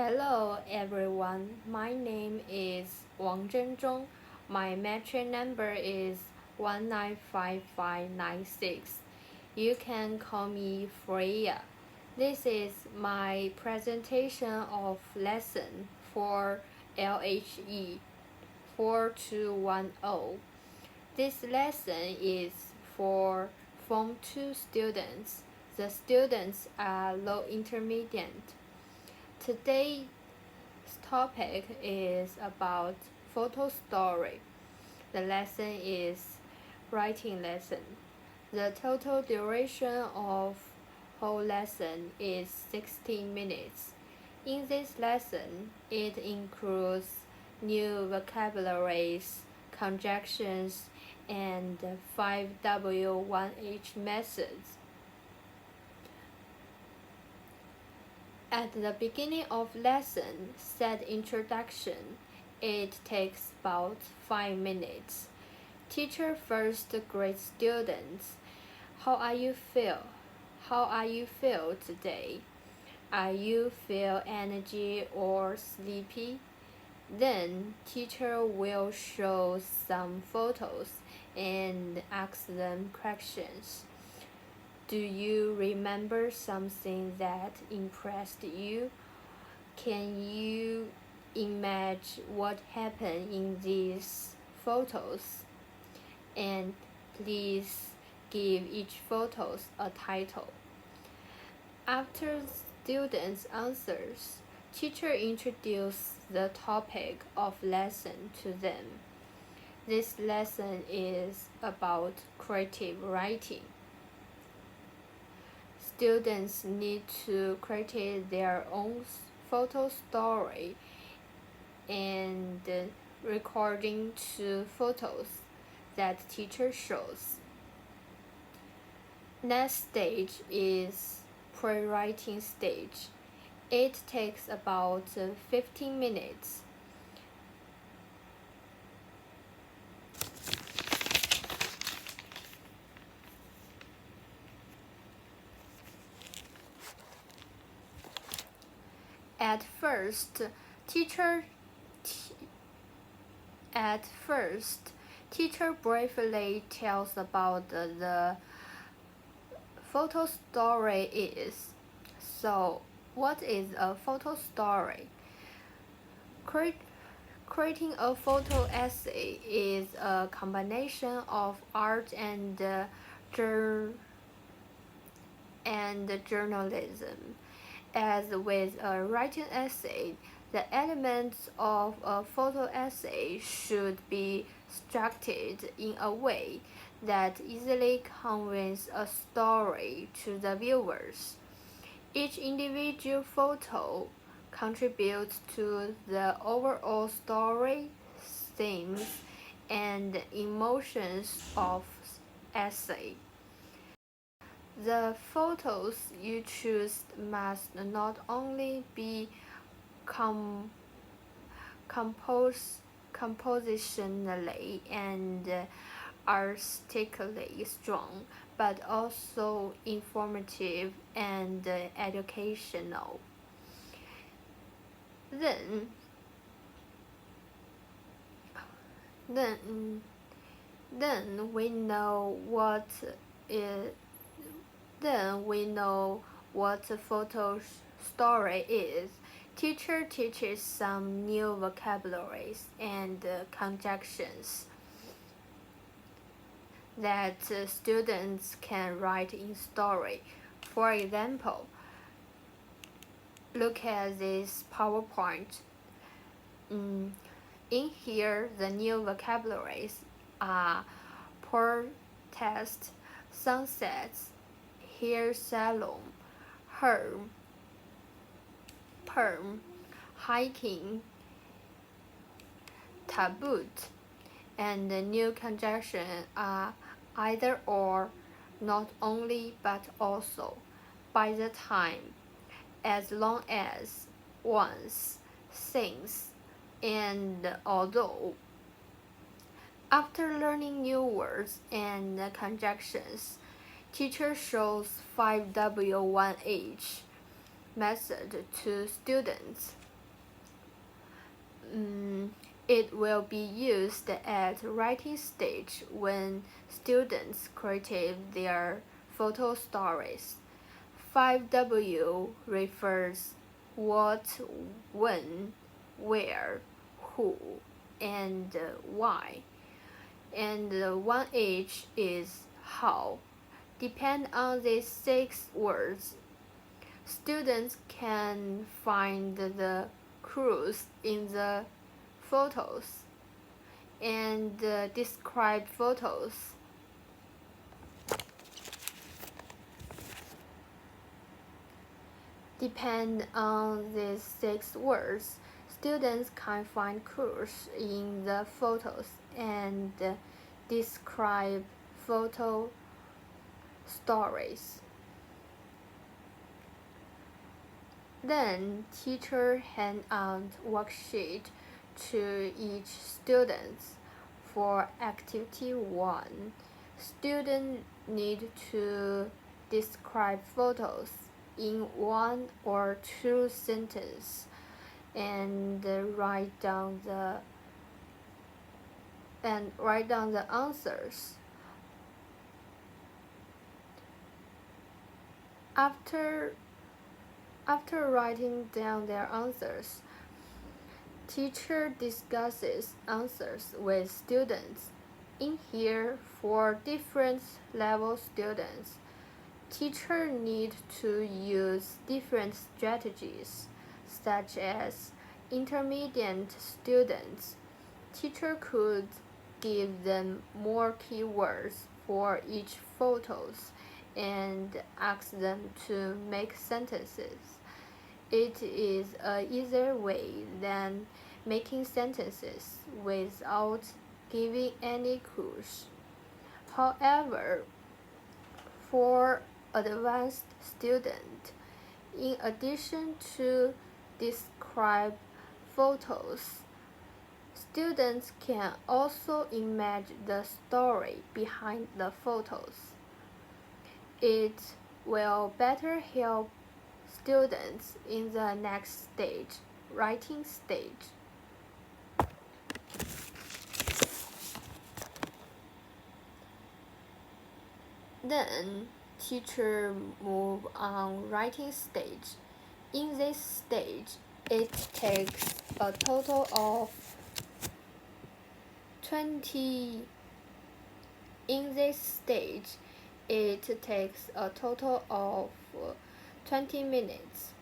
Hello everyone, my name is ZHENZHONG. My metric number is 195596. You can call me Freya. This is my presentation of lesson for LHE4210. This lesson is for Form 2 students. The students are low intermediate. Today's topic is about photo story. The lesson is writing lesson. The total duration of whole lesson is 60 minutes. In this lesson, it includes new vocabularies, conjunctions, and 5W1H methods. At the beginning of lesson, set introduction. It takes about 5 minutes. Teacher first greets students. How are you feel? How are you feel today? Are you feel energy or sleepy? Then teacher will show some photos and ask them questions. Do you remember something that impressed you? Can you imagine what happened in these photos? And please give each photo a title. After students' answers, teacher introduces the topic of lesson to them. This lesson is about creative writing. Students need to create their own photo story and recording 2 photos that teacher shows. Next stage is pre-writing stage. It takes about 15 minutes. At first, teacher briefly tells about the photo story is. So, what is a photo story? Creating a photo essay is a combination of art and journalism. As with a writing essay, the elements of a photo essay should be structured in a way that easily conveys a story to the viewers. Each individual photo contributes to the overall story, themes, and emotions of essay. The photos you choose must not only be compositionally and artistically strong, but also informative and educational. Then we know what is. Then we know what a photo story is. Teacher teaches some new vocabularies and conjunctions that students can write in story. For example, look at this PowerPoint. In here, the new vocabularies are protest, sunsets, hair salon, perm, hiking, taboo, and the new conjunction are either or, not only but also, by the time, as long as, once, since, and although. After learning new words and conjunctions, teacher shows 5W1H method to students. It will be used at writing stage when students create their photo stories. 5W refers what, when, where, who, and why. And 1H is how. Depend on these 6 words, students can find the clues in the photos and describe photos. Depend on these 6 words, students can find clues in the photos and describe photo stories. Then teacher hand out worksheet to each student. For activity 1, students need to describe photos in 1 or 2 sentences and write down the answers. After writing down their answers, teacher discusses answers with students. In here, for different level students, teacher need to use different strategies, such as intermediate students. Teacher could give them more keywords for each photos and ask them to make sentences. It is an easier way than making sentences without giving any clues. However, for advanced students, in addition to describe photos, students can also imagine the story behind the photos. It will better help students in the next stage, writing stage. Then, teacher move on writing stage. In this stage, it takes a total of 20. In this stage, it takes a total of 20 minutes.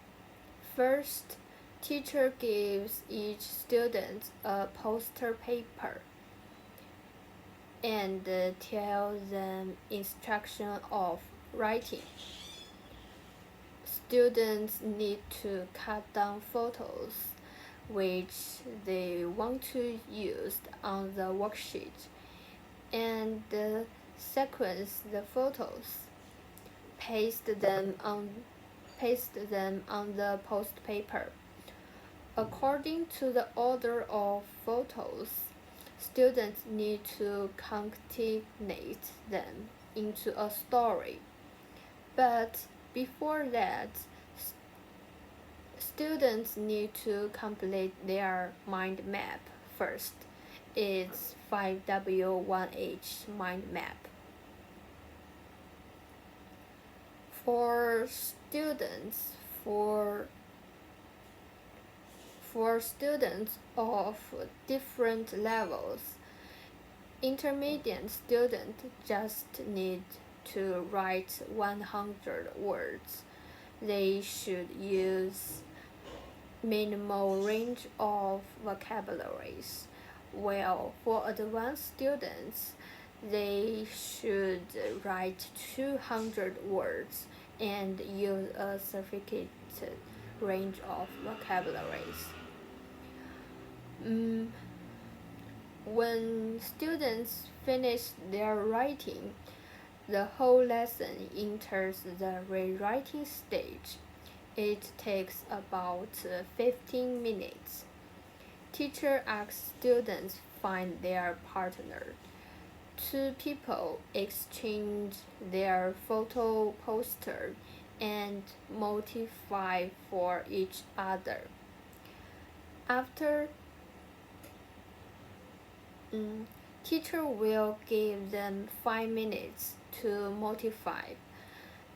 First, teacher gives each student a poster paper and tells them instruction of writing. Students need to cut down photos which they want to use on the worksheet and sequence the photos. Paste them on the post paper. According to the order of photos, students need to concatenate them into a story. But before that, students need to complete their mind map first. It's 5W1H mind map. For students of different levels, intermediate students just need to write 100 words. They should use minimal range of vocabularies, while for advanced students, they should write 200 words and use a sophisticated range of vocabularies. When students finish their writing, the whole lesson enters the rewriting stage. It takes about 15 minutes. Teacher asks students find their partner. 2 people exchange their photo poster and motify for each other. After Teacher will give them 5 minutes to motivate.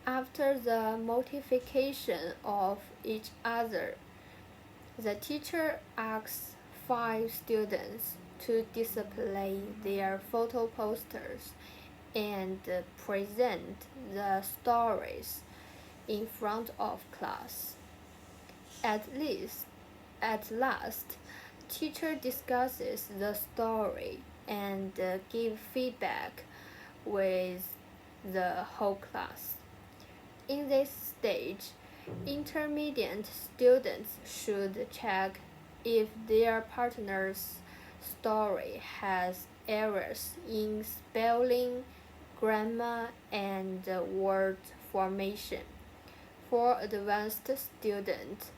After the motivation of each other, the teacher asks 5 students to display their photo posters and present the stories in front of class. At last, teacher discusses the story and give feedback with the whole class. In this stage, intermediate students should check if their partner's story has errors in spelling, grammar, and word formation. For advanced students,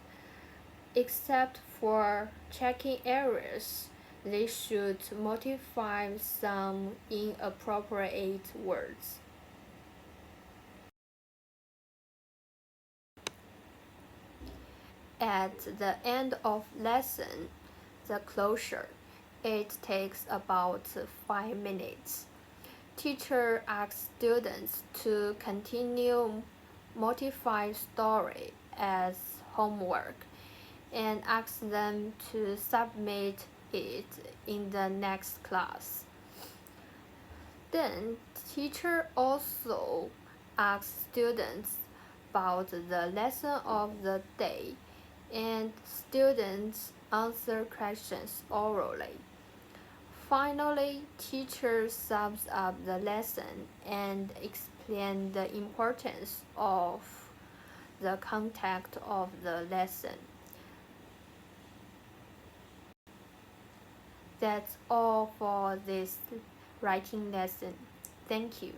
except for checking errors, they should modify some inappropriate words. At the end of lesson, the closure, it takes about 5 minutes. Teacher asks students to continue modify story as homework and asks them to submit it in the next class. Then teacher also asks students about the lesson of the day and students answer questions orally. Finally, teacher sums up the lesson and explains the importance of the content of the lesson. That's all for this writing lesson. Thank you.